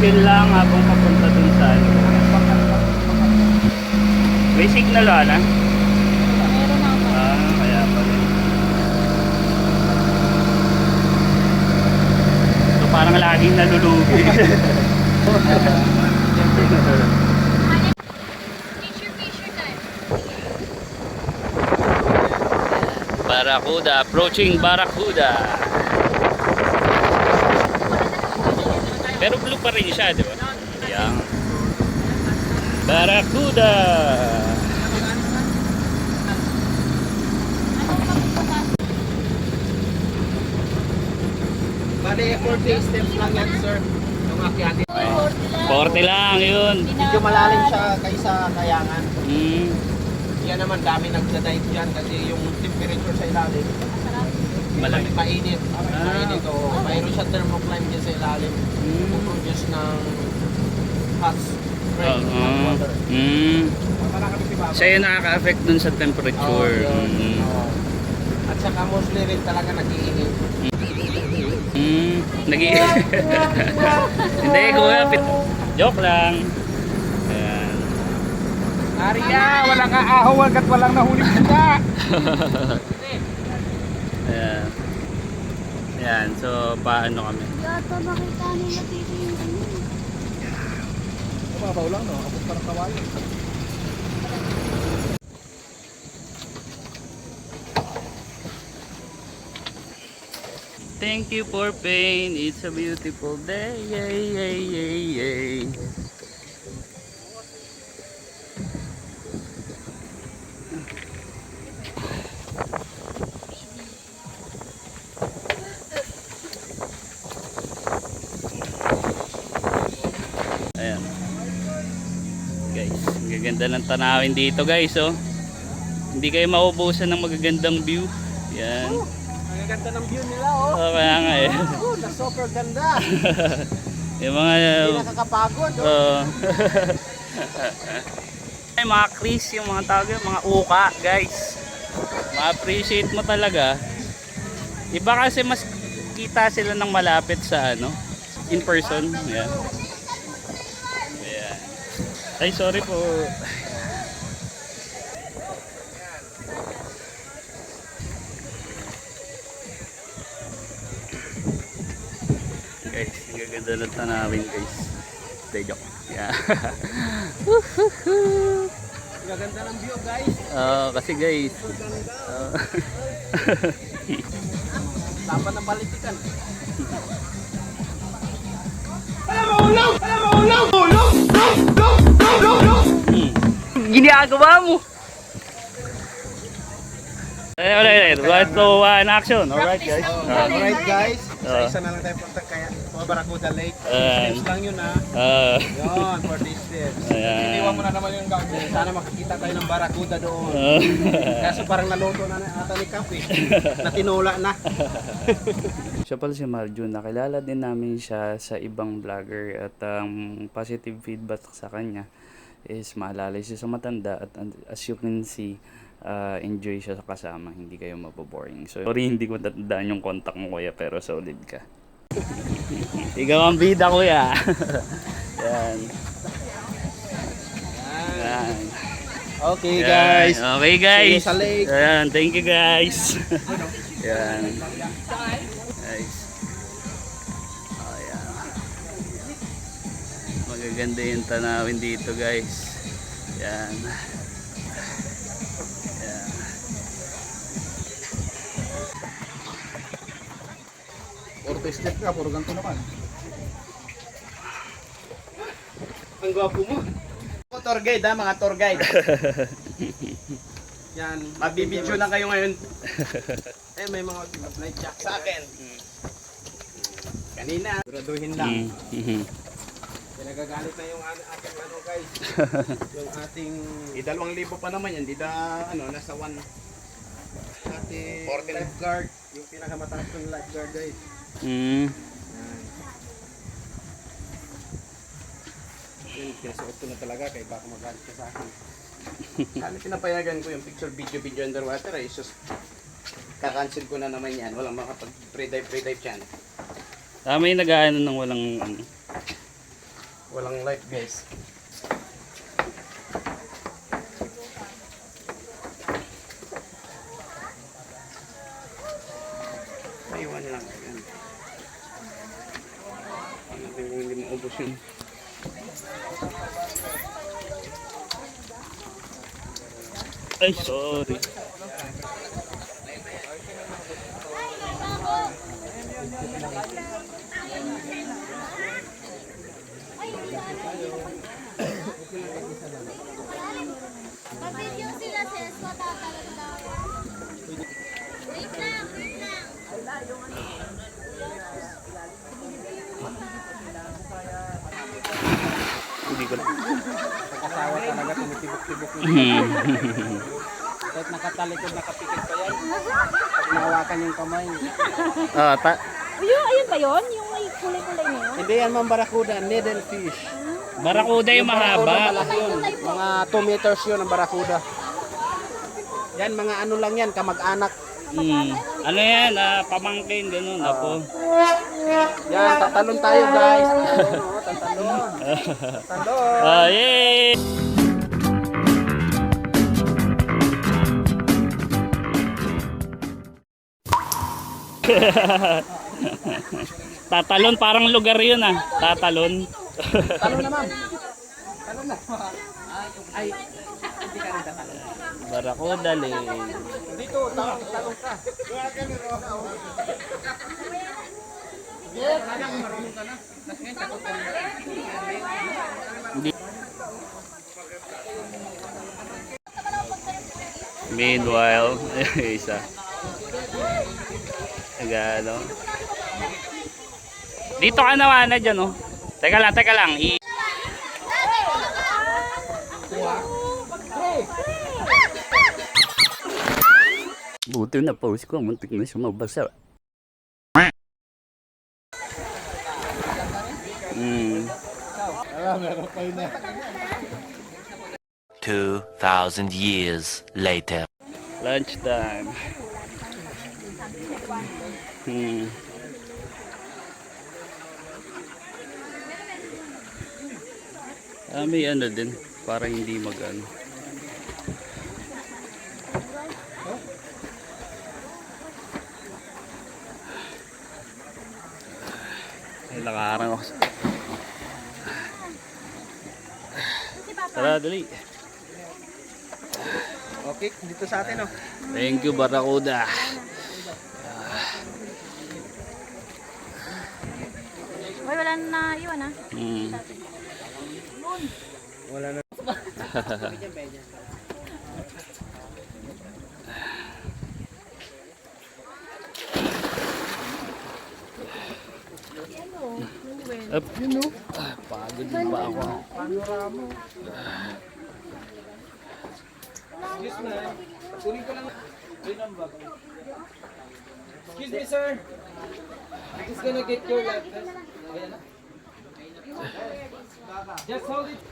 chill lang habang papunta dun sa ano. May signal wala? Meron ako. Kaya pala. So parang laging nalulugi. Picture time. Barracuda, approaching Barracuda. Pero blue pa rin siya, di ba? Yan. Barracuda. Bali, 40 steps lang yan, sir. Yung akyatin. 40 lang yun. Medyo malalim siya kaysa kayangan. Hmm. Yan naman, dami nagda-dive dyan kasi yung temperature sa ilalim. Malamig. Mainit. Mainit. O, mayroon siya thermocline dyan sa ilalim. Produce ng hot spring hot water. Siya yung nakaka-affect dun sa temperature. At saka mostly rin talaga nag-iinit. Hindi, kuya. Joke lang. Ayan. Arya, walang aahaw agad walang nahuli sila. Ayan. Ayan, so paano kami? Yata makita nila dito yung ano. Mababaw lang, no? Abot parang kawayo. Thank you for pain. It's a beautiful day. Yay, yay, yay, yay. Ayan. Guys, gaganda ng tanawin dito, guys, oh. Hindi kayo maubusan ng magagandang view. Yan. Ang ganda ng view nila, oh. Kaya nga eh. Oh, na super ganda. Yung mga Hindi nakakapagod, oh. Ay, mga Chris, yung mga tawag yun, mga uka, guys. Ma-appreciate mo talaga. Iba kasi mas kita sila ng malapit sa ano, in person. Yan. Ayan. Ay, sorry po. Guys, ang gaganda ng tanawin, guys. Stay joke. Yeah. Ang ganda ng view, guys. Kasi guys. Dapat na balitikan. Ginagawa mo. Alright, right to action. Alright, guys. Alright, guys. Isa na lang tayo punta kaya Barracuda Lake. Steps lang yun, ha. Yun, for this steps. Iniwan mo na naman yung gawin. Sana makikita tayo ng Barracuda doon. Kaso parang naluto na ata ni Kape. Natinula na. Siya pala si Marjun. Nakilala din namin siya sa ibang vlogger at ang positive feedback sa kanya is maalalay siya sa matanda at as you can see, enjoy siya sa kasama, hindi kayo maboboring. So, sorry hindi ko tatandaan yung contact mo, kuya, pero solid ka. Ikaw ang bida, kuya. Yan. Yan. Okay, guys. Okay, guys. See you sa lake. Yan. Thank you, guys. Yan. Guys. Oh, yan. Magaganda yung tanawin dito, guys. Yan. Orto step ka, puro ganito naman. Ang gwapo mo. Tour guide, ha, mga tour guide. Yan, mabibidyo lang kayo ngayon. May mga light jacket sa akin. Kanina, graduhin lang. Nagagalit na yung ating ano, guys. Yung ating 2,000 pa naman yan, nasa 1 ating lifeguard, yung pinakamataas ng lifeguard, guys. Yan, kinasuot ko na talaga kaya baka magalit ka sa akin. Sana pinapayagan ko yung picture video underwater ay just kakancel ko na naman yan. Walang makapag pre-dive dyan. May nag-aano ng walang Walang light guys. Iwan lang. Ayan. Paano kung hindi maubos yun? Ay, sorry. Pag-video sila, sis, matatalon daw. Wait lang, wait lang. Hindi ko na. Pagkasawa talaga, tumitibok-tibok mo. Kahit nakatalikod, nakapikit pa yan. Pag nahawakan yung kamay. Ah, Ayun ba yun? Yung may kulay-kulay na yun? Hindi yan mga barakuda, needlefish. Barakuda yung mahaba. Malaki yun. Mga 2 meters yun ang barakuda. Yan, mga ano lang yan, kamag-anak. Ano yan? Pamangkin, ganun. Apo. Yan, tatalon tayo guys. Tatalon, oh, tatalon. Tatalon. Yay! Tatalon, parang lugar yun Tatalon. Talon na ma'am. Talon na. Ay, hindi ka rin tatalon. Barakuda, Dito, talon ka. Meanwhile, isa. Agano. Dito ka naman na dyan, oh. Teka lang. Buti na pause ko, muntik na siya mabasa. Meron pa yun 2,000 years later. Lunchtime. May ano din, para hindi mag-ano. Ay, nakaharang ako. Tara, dali. Okay, dito sa atin oh. Thank you, Barakuda. Uy, wala na iwan Wala na. Up, pagod din ba ako? Excuse me. Kunin ko lang. Excuse me, sir. Just gonna get your lab test. Ayan na. Just hold it.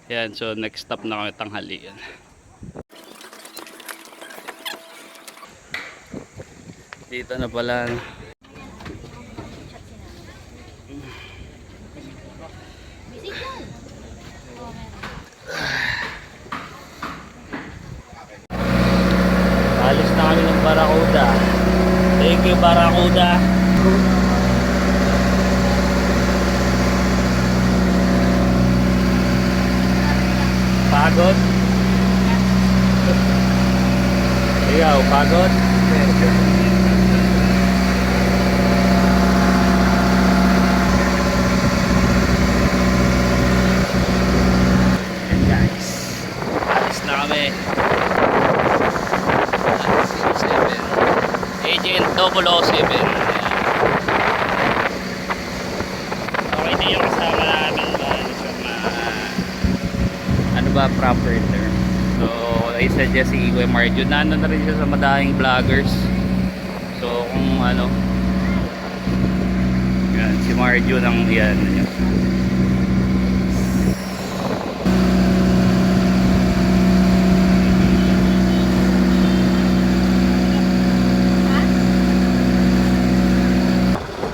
Yan, so next stop na kami tanghalian. Dito na pala. Alis na kami ng Barakuda. Thank you, Barakuda. Pagod? Ikaw, pagod? Agent 007. Okay, ito yung kasama namin ano ba proper term. So, I suggest si Igwe Marjo. Nandun na rin siya sa madaming vloggers. So, kung ano, yan, si Marjo ng yan.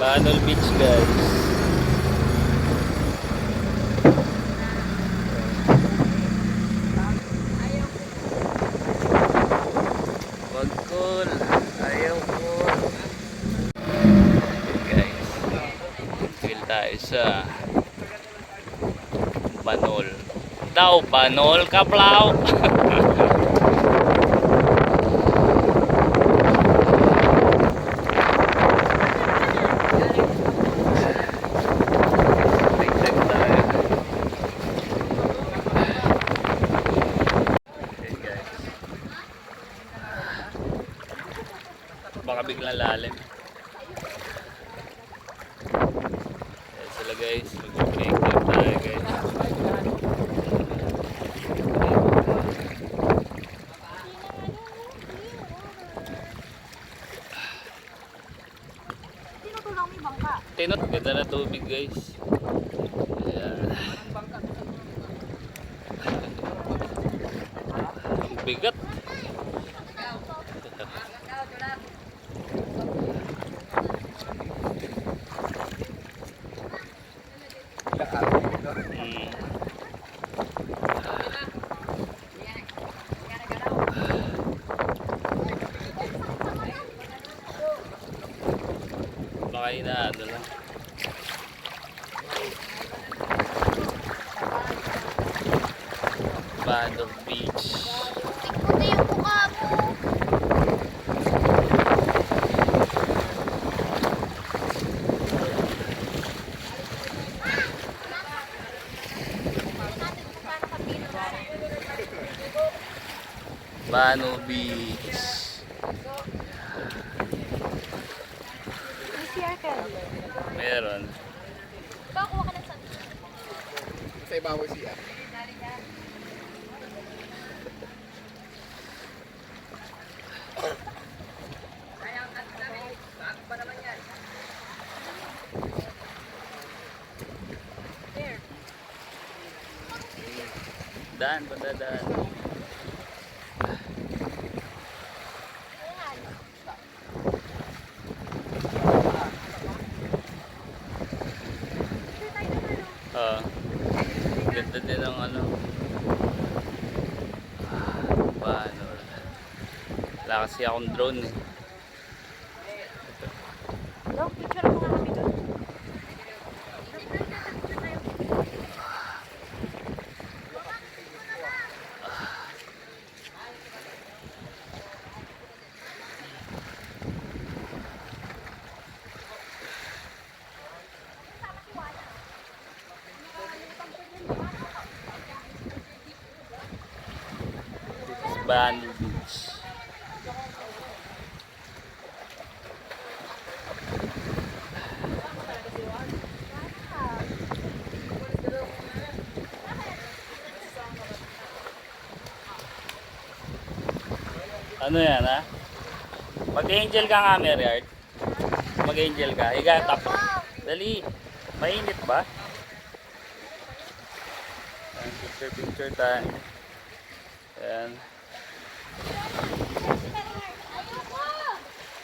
Banol Beach, guys. Wag cool. Ayaw cool. Guys. Feel tayo sa Banol. Daw, Banol, Kaplaw. Baka biglang lalim. Ayan sila guys, mag-make up tayo guys. Tinutulong mo yung bangka. Tinot, ganda na tubig guys. Ayan. Ang bigat. Baka inaano lang. Banol Beach. Puti yung mukha mo. Banol Beach. May CR ka. Meron. Kuha ka ng sand. Sa ibabaw siya. Daan, daan. Ganda din ang ano. Paano? Wala kasi akong drone eh. Daw, picture mo nga kami doon. Banol Beach. Ano yan ha? Mag-angel ka nga, Meriard. Mag-angel ka. Higa, tap. Dali. Mainit ba? Picture time. Ayan.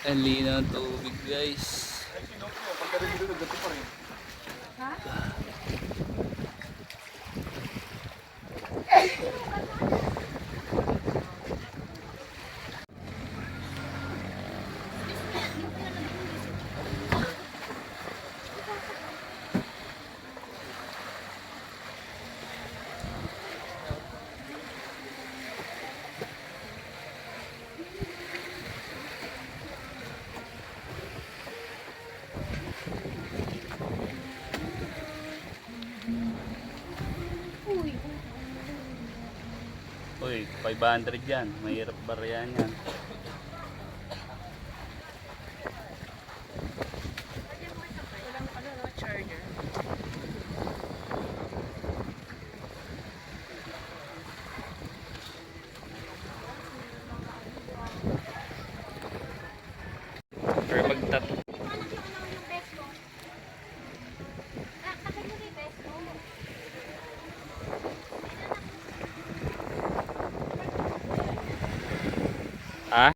Ang linaw ng tubig guys. 500 yan. Mahirap barayan yan. Or magtat... Ha?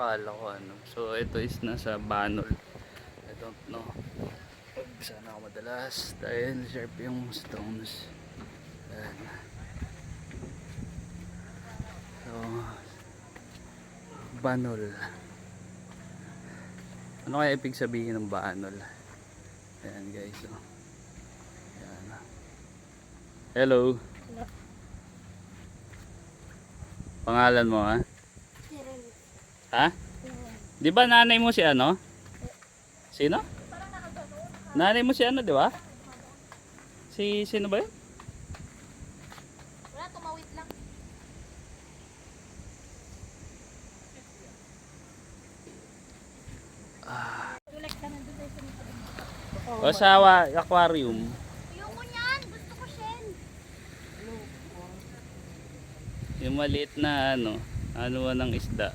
Akala ko ano. So, ito is nasa Banol. I don't know. Saan ako madalas dahil sharp yung stones. Ayan. So, Banol. Ano kaya ibig sabihin ng Banol? Ayan guys. So. Ayan. Hello. Pangalan mo ha? Ha? Di ba nanay mo si ano? Sino? Nanay mo si ano, di ba? Sino ba yun? Wala, tumawid lang. O sa aquarium. Ayoko niyan. Gusto ko shell. Yung maliit na ano ng isda.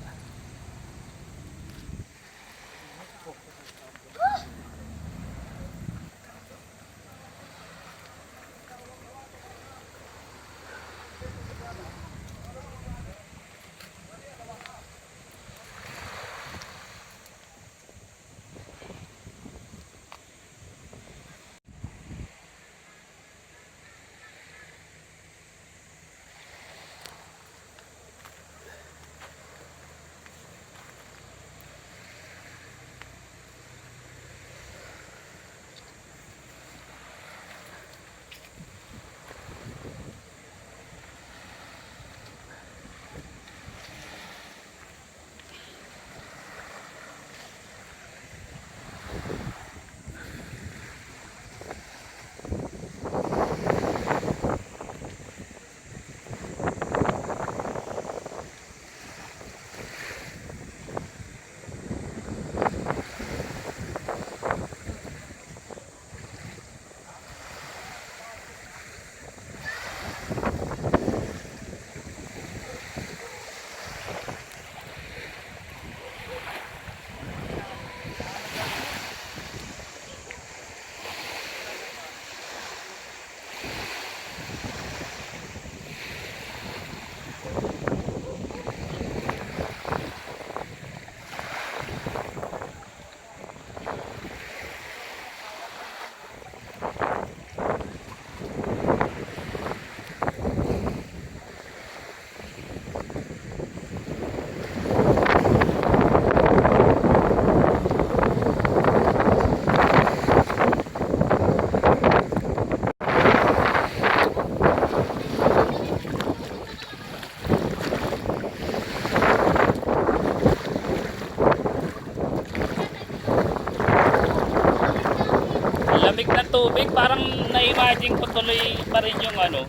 Lamig na tubig, parang na-imagine ko tuloy pa rin yung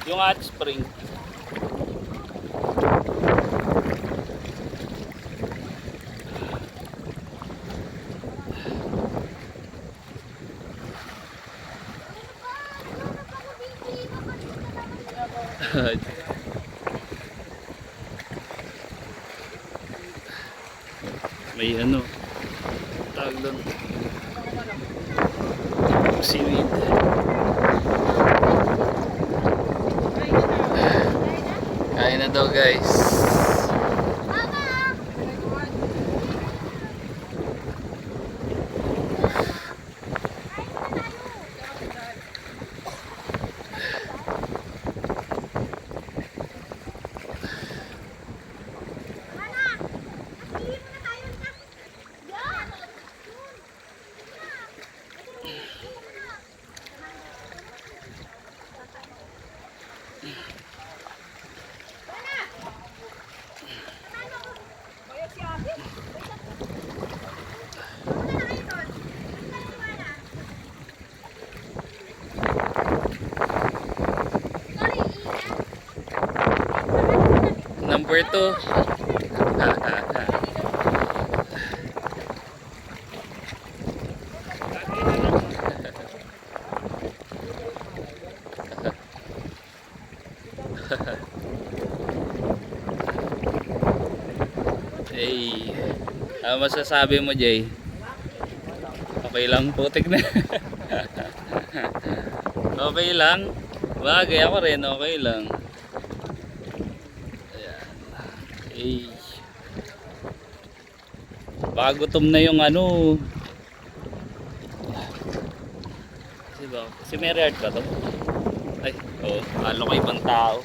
yung hot spring. May tawag doon, seaweed. Kain na daw guys. to. Hey, ano masasabi mo, Jay? Okay lang, putik na. Okay lang. Bagay ako rin, okay lang. Ayan. Hey. Baka gutom na yung ano. Diba? Si Mary Art ba to? Ay, oo. Halo ko ibang tao.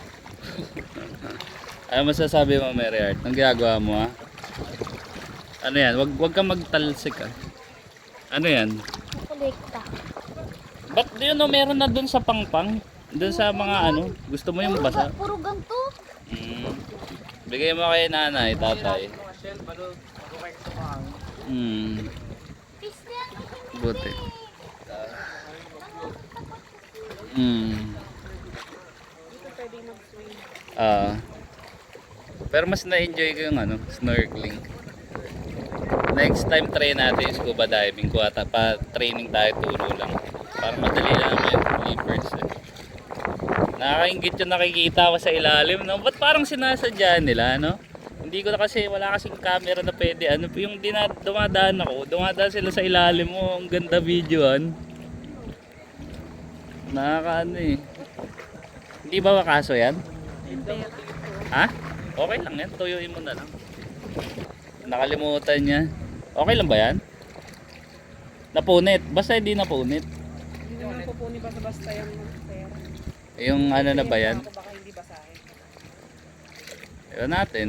Ano masasabi mo, Mary Art? Anong ginagawa mo, ha? Ano yan? Wag kang magtalsik, ha? Ano yan? Kolekta. Ba't yun, no, meron na dun sa pangpang? Dun sa mga ano? Gusto mo yung basa? Puro ganto. Bigay mo kay nanay, tatay. Mga shell, balot. Mag-work ito ka. Peace yan. Buti. Pero mas na-enjoy ko yung ano, snorkeling. Next time try natin yung scuba diving. Kuha pa training tayo, turo lang. Para madali lang naman yung flippers. Nakakaingit yung nakikita ko sa ilalim, no? Ba't parang sinasadya nila, no? Hindi ko na kasi, wala kasing camera na pwede. Ano, yung dumadaan ako, dumadaan sila sa ilalim mo. Ang ganda videoan. Nakakaano eh. Hindi ba makaso yan? Ha? Okay lang yan, tuyuin mo na lang. Nakalimutan niya. Okay lang ba yan? Napunit. Basta hindi napunit. Hindi naman pupuni basta-basta yung pera. Yung ano na ba yan? Baka hindi basahin. Yun natin.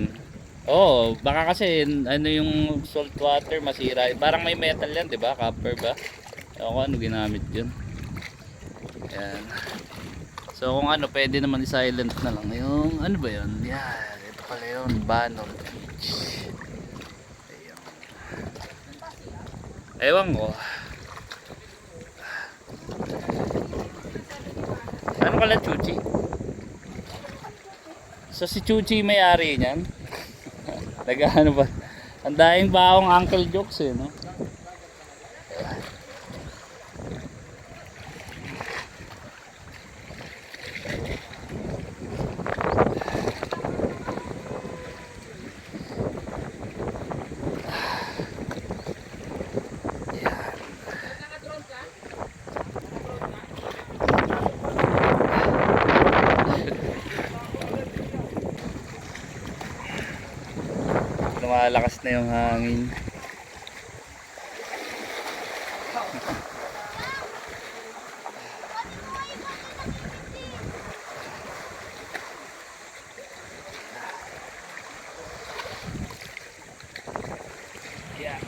Oo, baka kasi ano yung salt water masira. Parang may metal yan, di ba? Copper ba? Ewan ko ano ginamit yun. Yan. So kung ano, pwede naman i-silent na lang. Yung ano ba yun? Yan. Ito pala yun. Banner Beach. Ayun. Ewan ko. Ano pala Chuchi? So si Chuchi may-ari niyan? Nag-ano ba? Ang daing baong Uncle Jokes eh, no? Lumalakas na yung hangin. Yeah.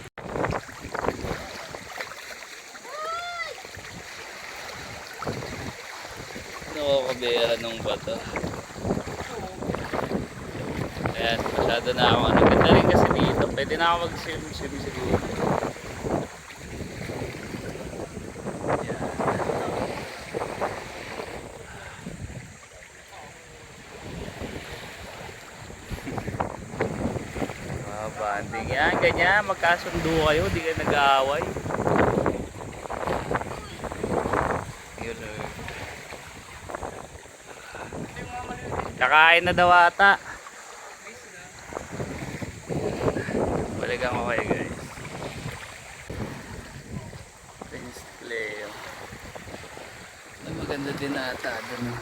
Nakakabera ng bato. Ayan, masyado na ako. Ano, ganda rin kasi dito. Pwede na ako mag-swim siguro. Ayan. Banding yan, ganyan. Magkasundo kayo, di kayo nag-aaway. Yun o. Kakain na daw ata. Balikan ko kayo guys. Prince Leo. Maganda din ata doon.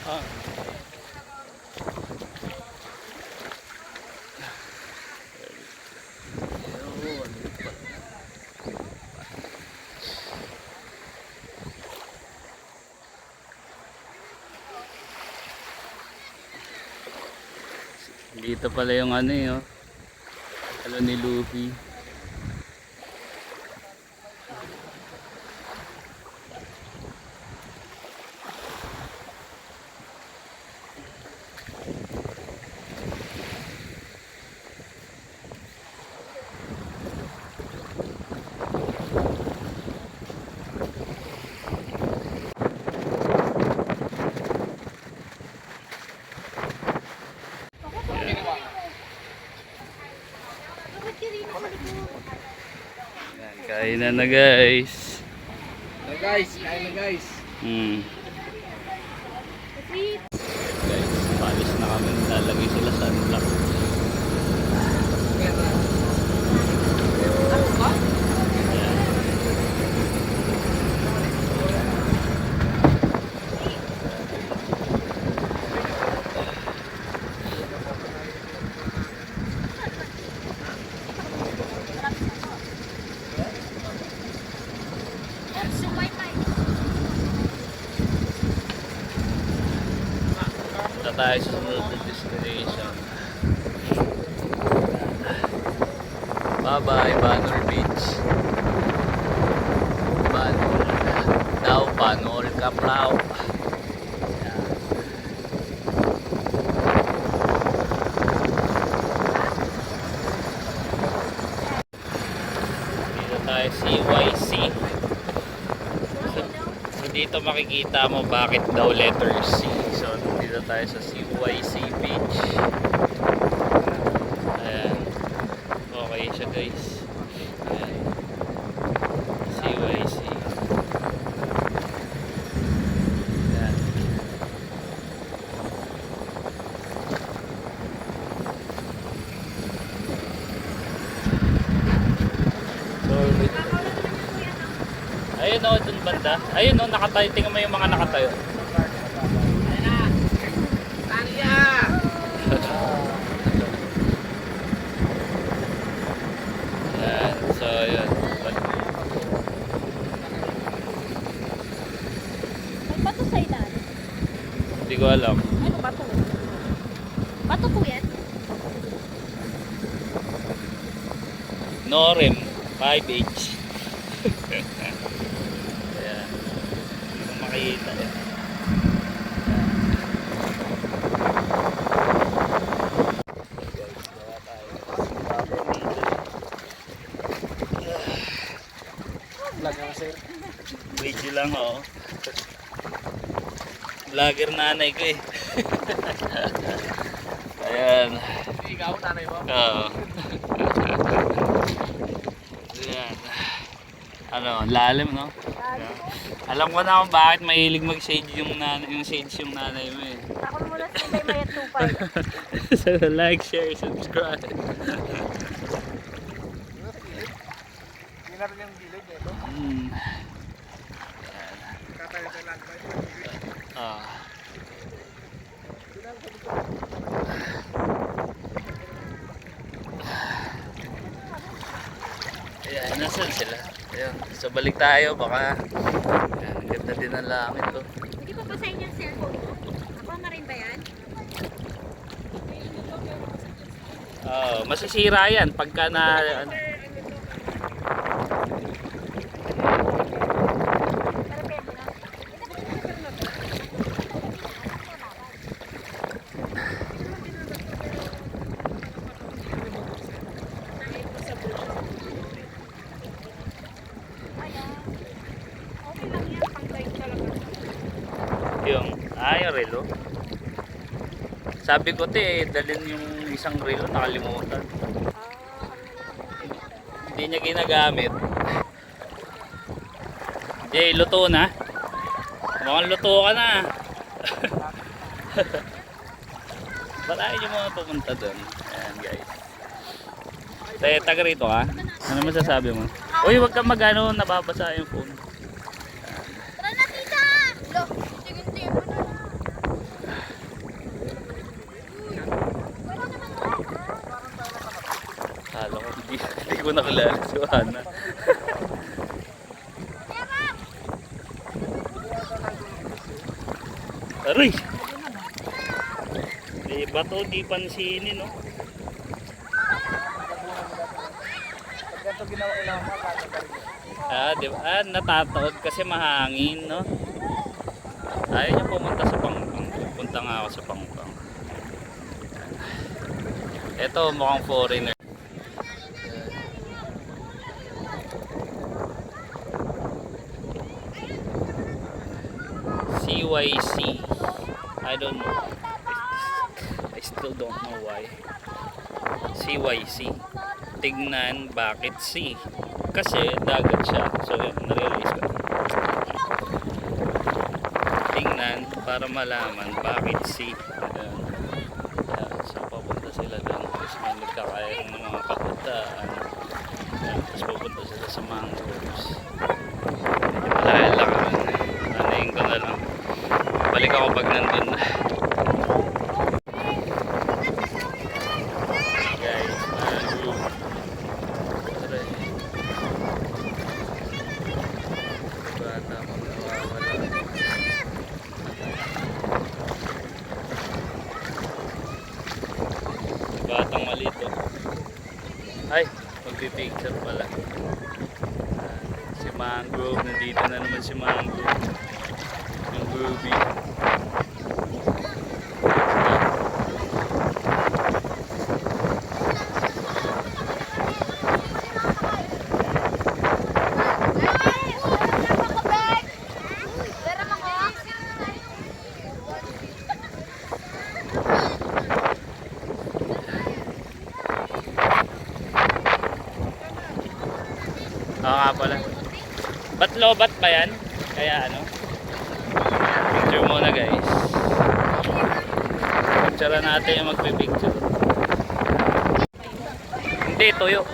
Ah. Dito pala yung ano eh, oh. Ano ni Luffy. Yan, kainan na guys. Guys, kain na guys. Guys, palis na kami. Lalagay sila sa unlock. Punta tayo sa sunod na destination. Bye bye, Banor Beach. Banor. Daw, Banor Kaplao. Dito tayo CYC. So dito makikita mo bakit daw letter C. So dito tayo sa CYC Beach. Ayan. Okay siya guys. Ayan. CYC. Ayan. So, ayun o, dun banda. Ayun o, nakatayo. Tingnan mo yung mga nakatayo. Yan, so yun. May bato sa ilalim. Hindi ko alam. Ano bato? Bato po yan? Norem 5H. Ayan. Hindi ko makikita yan. Vlog na kasi. Video lang oh. Vlogger nanay ko eh. Ayan. Ikaw, nanay mo? Oo. Ayan. Ano, lalim no? Ayan. Alam ko na kung bakit mahilig mag-shade yung shades yung nanay mo eh. Ako muna sa may mayat tupay. So like, share, subscribe. Hindi na rin yung gilid eh. Katayo sa land ba? Ah. Ayan, nasan sila? Ayan, so balik tayo baka. Ayan, ganda din ang langit to. Hindi pa sa inyo ang cellphone mo? Ako na rin ba yan? Masisira yan pagka na ano. Okay lang yan, pang guide talaga. Yung yung relo. Sabi ko dalhin yung isang relo, nakalimutan. Hindi niya ginagamit. Jay, luto na. Mukhang luto ka na. Balayan niyo mga pupunta doon. Ayan guys. Taga rito ha. Ano masasabi mo? Uy, wag kang magano, nababasa yung phone. Tara na, tita! Lo, tingin-tingin mo na. Kala ko, hindi ko nakilala si Johanna. Aray! Di bato, di pansinin, no? Pag ito ginawa ulang mga Di ba? Natataod kasi mahangin, no? Ayaw niya pumunta sa Pangpang. Punta nga ako sa Pangpang. Ito, mukhang foreigner. CYC. I don't know. I still don't know why. CYC. Tignan bakit C. Kasi dagat siya. So yun, na-realize ko. Tingnan para malaman bakit C. Ayan. So papunta sila doon. Tapos may nagkakairang ng mga kakutaan. Ayan. Tapos papunta sila sa mangroves. Dahil lang. Anayin ko na lang. Balik ako pag nandun na. Guys, mangrove. Bata ko nawawala. Batang malito. Ay, magpipicture pala. Si Mangrove, nandito na naman si Mangrove. Ang groovy. Oo nga pala. Ba't lobat pa yan? Kaya ano? Picture muna guys. Picture natin yung magpipicture. Hindi, tuyo.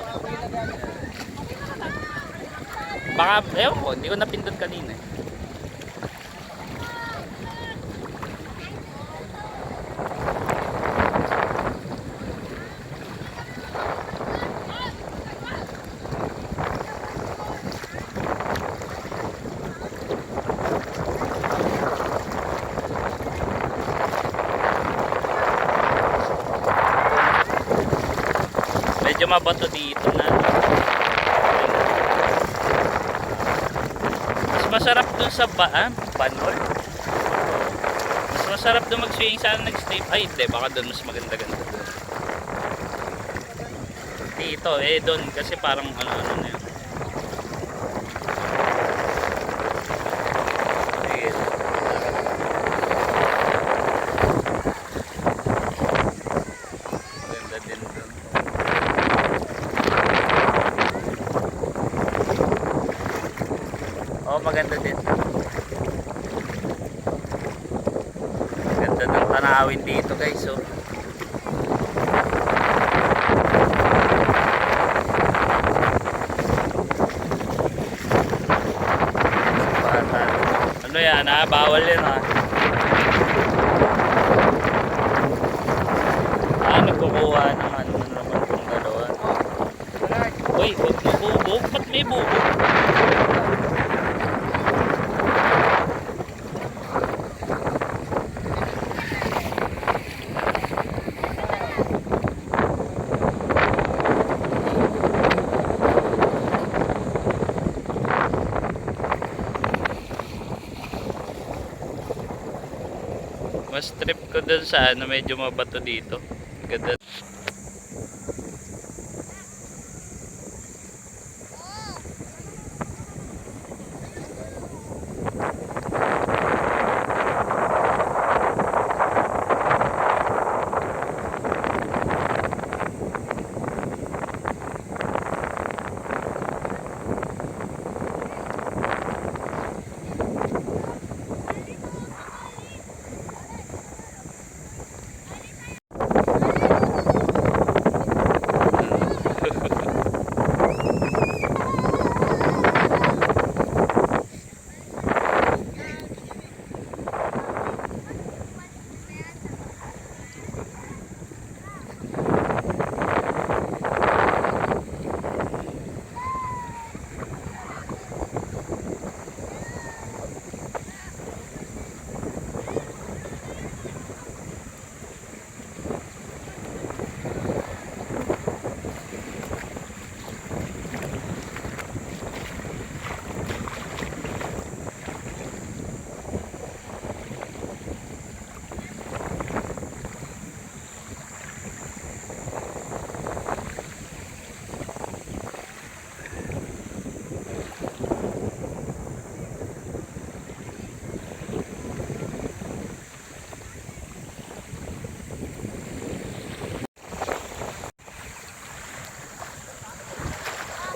Baka, ewan ko, hindi ko napindot kanina eh. Medyo mabato dito na. Mas masarap dun sa Banol. Mas masarap dun mag-swing. Sana nag-stay. Ay hindi, baka dun mas maganda-ganda dun. Dito dun kasi parang ano-ano na yun. Sige. Maganda din dun. Oh, maganda din. Ganda ng tanawin dito, guys. So, ano yan, ha? Bawal yan, ha? Nagkukuha ng ano na naman kung dalawa. Uy, huwag mo bubog. Ba't may bubog? Mas trip ko dun sa ano, medyo mabato dito. Ganda.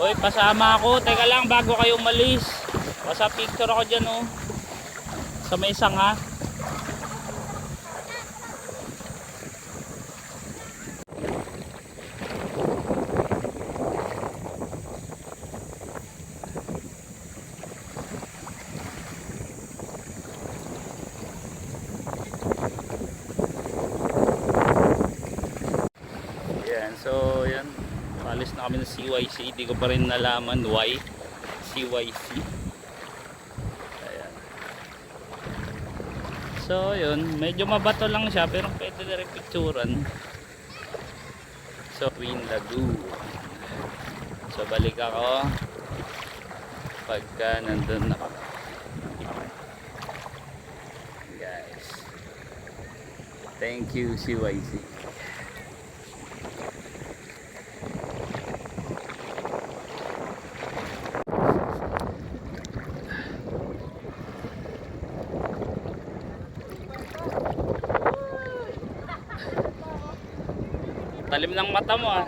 Uy, pasama ako. Teka lang, bago kayo umalis. Pasa picture ako dyan, oh. Sa may sanga. Yan, so yan. Alis na kami ng CYC. Hindi ko pa rin nalaman why CYC. Ayan. So yun, medyo mabato lang siya pero pwede na rin picturean. So Twin Lagoon. So balik ako pagka nandun na kami. Guys, thank you CYC. Talim ng mata mo ah.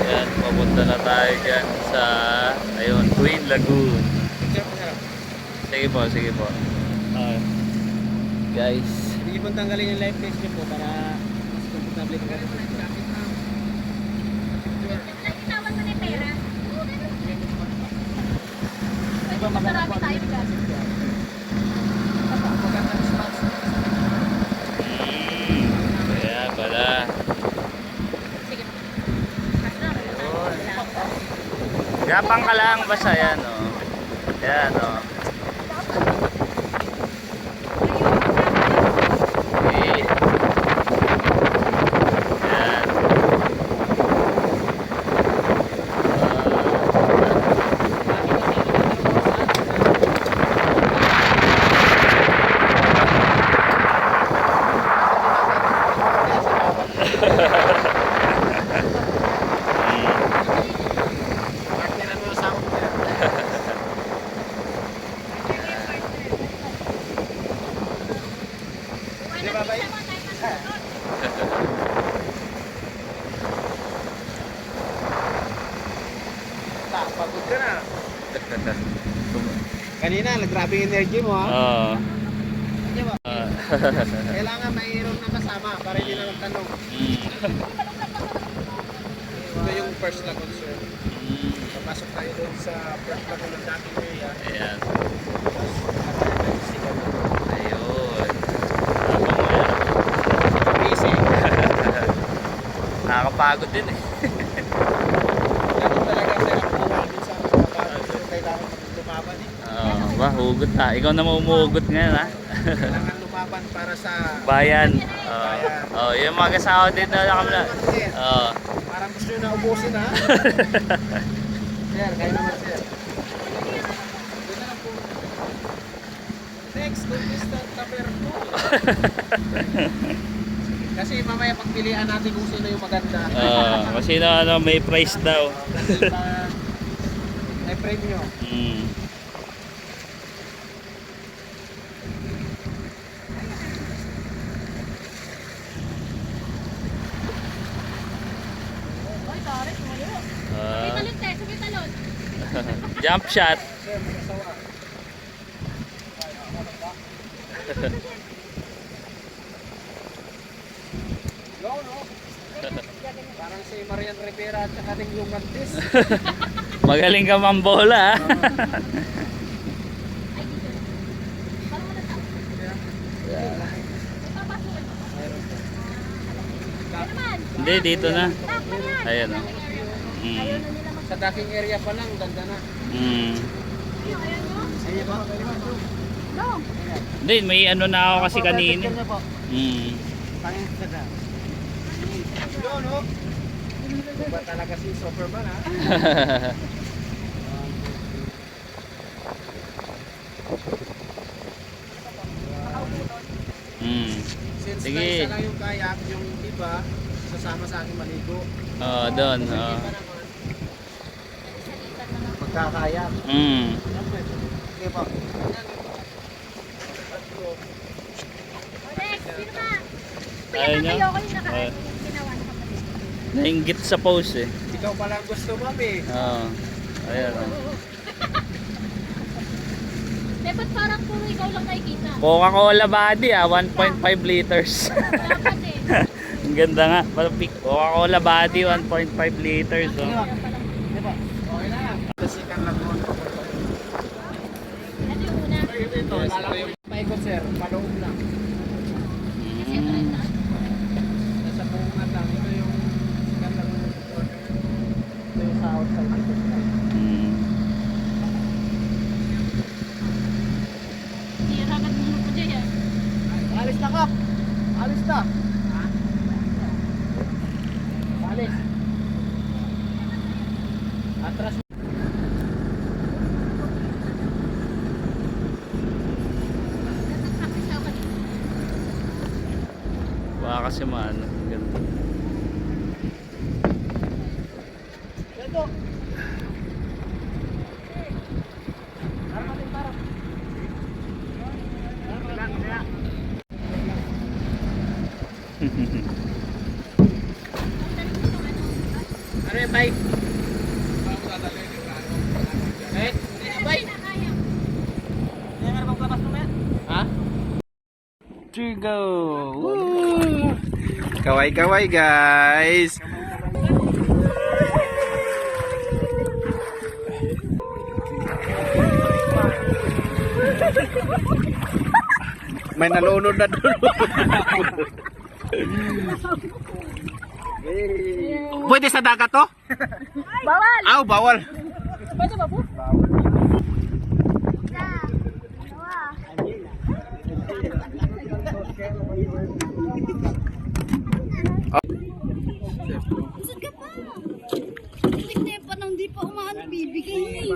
Ayan, papunta na tayo dyan sa ayun, Twin Lagoon. Sige po, sige po. Guys, Hindi po tanggalin yung life vest niyo po para mas komportable po. Itawan mo na yung pera. Marami tayo dyan. kaya pala. Sige. Gapang ka lang basta yan oh. Yan oh. Okay. Yan. Tingnan mo sa ako. Di ba ba? Pagod ka na. Kanina, grabe yung energy mo ha. Oo. Di ba? Ah. Kailangan mayroon na kasama para hindi na magtanong. Ito yung first na concern. Papasok tayo doon sa first na ng dating area. Ayan. Tapos, Ayun. Habang meron. busy. Nakakapagod din eh. Ganun talaga sa buhay minsan kapag kailangan lumaban eh. Ba, hugot ha. Ikaw na umuugot ngayon ha. Kailangan lumaban para sa Bayan. Bayan. Oh, yung mga kasama din na kami na. Oh. Parang gusto nyo na ubusin ha. Sir, kayo naman sir. Doon na lang po. Next, don't miss the tupper po. Kasi mamaya pagpilian natin kung sino yung maganda. Kasi na ano, may price daw. Kasi may premium. Mm. Oy, sorry, tumayo. Ah, Talon, te. Sabi talon. jump shot. Sir, mag-asawa. No, no. Parang si Marian Rivera at saka ng yung Mantis. Magaling ka mambola ha. Ay, dito. Parang wala tao. Papasukin mo. Ano naman? Hindi, dito na. Tak na yan. Ayan, oh. Ayaw Mm. na nila mag... Sa daking area pa lang, ganda na. Mm. Ayaw nyo? Sige ba? No. Hindi, may ano na ako kasi kanina. Mm. Pangit ka na. No, no. Iba talaga si Superman ha. Mm. Since Sige. na isa lang yung kayak, yung iba, sasama sa akin maligo. Oh, doon. Yung Oh. iba naman, magkakayak. Mm. Sige po. O, next. Sino ba? Ayaw niyo? Ayoko yung ginawa ng kapatid. Nainggit sa pose eh. Ikaw palang gusto, mami. Oo. Ayan o. Eh, ba't parang puro ikaw lang nakikita? Coca-Cola body 1.5 liters. Dapat eh. Ang ganda nga. Coca-Cola body 1.5 liters. Oh. Okay na. Kasikan lang mo. Ano yung una? Ito, paikot sir, paloob lang. Kasi ito rin na. Nasa buungan lang. Ito yung sikat lang mo. Ito yung sa outside. Mm. Tira ka muna po dyan. Alis na kap! Alis na! Alis! Atras mo. Nag-practice ako kanina. Baka kasi maano. Ganda. Ito! Ano yung bike? Eh? Bike? Hindi nga maglabas mo yan? Ha? Chigo! Kaway-kaway guys! May nalunod na doon. Pwede sa dagat to? Bawal! Aw, bawal. Pwede ba po? Tignan pa nang di pa umaano bibigay.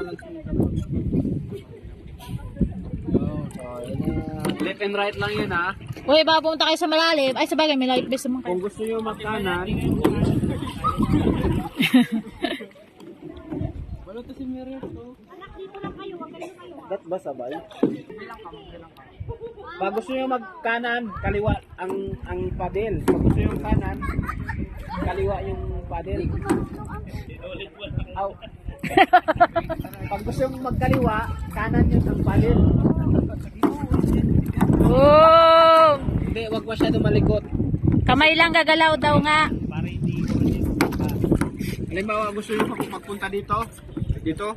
Left and right lang yun ha. Uy, baka pumunta kayo sa malalim. Ay, sabagay, may life vest naman kayo. Kung gusto nyo magkanan. Wala to si Mary. Dat ba sabay? Pag gusto nyo magkanan, kaliwa ang padel. Pag gusto nyo kanan, kaliwa yung padel. Aw. Pag gusto nyo magkaliwa, kanan yun ang padel. Oh! Hindi, wag masyado malikot. Kamay lang gagalaw daw nga. Halimbawa, gusto nyo magpunta dito. Dito.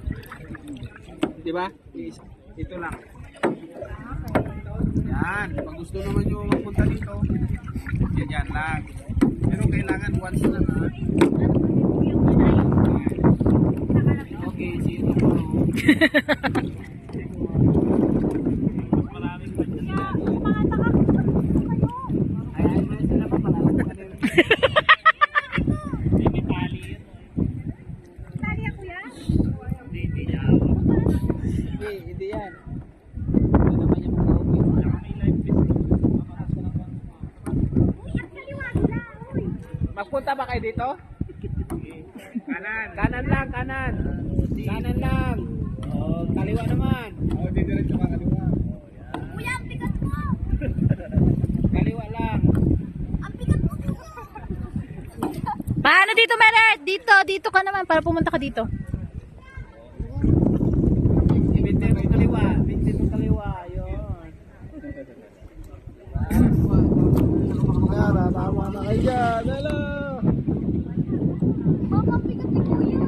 Di ba? Dito lang. Yan. Pag gusto naman nyo magpunta dito, yan lang. Pero kailangan once na ha. Okay, see you tomorrow. Maraming ayan, may sila pa pala. May tali yun. Tali ako yan? Hindi niya. Hindi yan. Hindi naman yung mag-uwi. May live magpunta ba kayo dito? Kanan. Kanan lang, kanan. Kanan lang. Oh, kaliwa naman. Oh, dito rin sa kaliwa. Kuya, ang bigat mo! Kaliwa lang. Ang bigat mo! Paano dito, Meret? Dito ka naman para pumunta ka dito. Bintin mo kaliwa. Bintin mo kaliwa. Yun. Kaya, tama na kayo dyan. Hello. Ang bigat ni Kuya.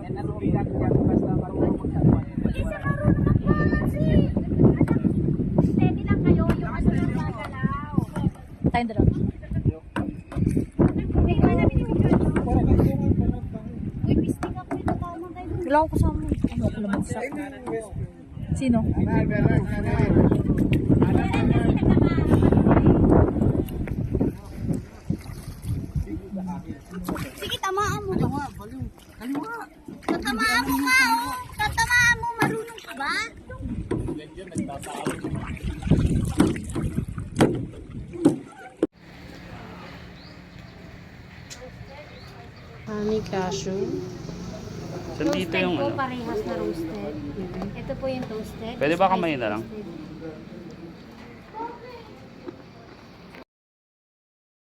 Yan ang bigat dyan. Basta marunong magkaliwa. Isa marunong na po kasi. Steady lang kayo. Yung ano lang gagalaw. Tayong dalawa. Uy, pisting ako ito. Tama tayo. Wala ko kasama. Ano ako lumagsak? Sino? Sige, tamaan mo. Tatamaan mo nga, oh. Tatamaan mo. Marunong ka ba? Honey cashew. Saan dito yung ano? Parehas na roasted. Ito po yung toasted. Pwede ba kamay na lang? Roasted.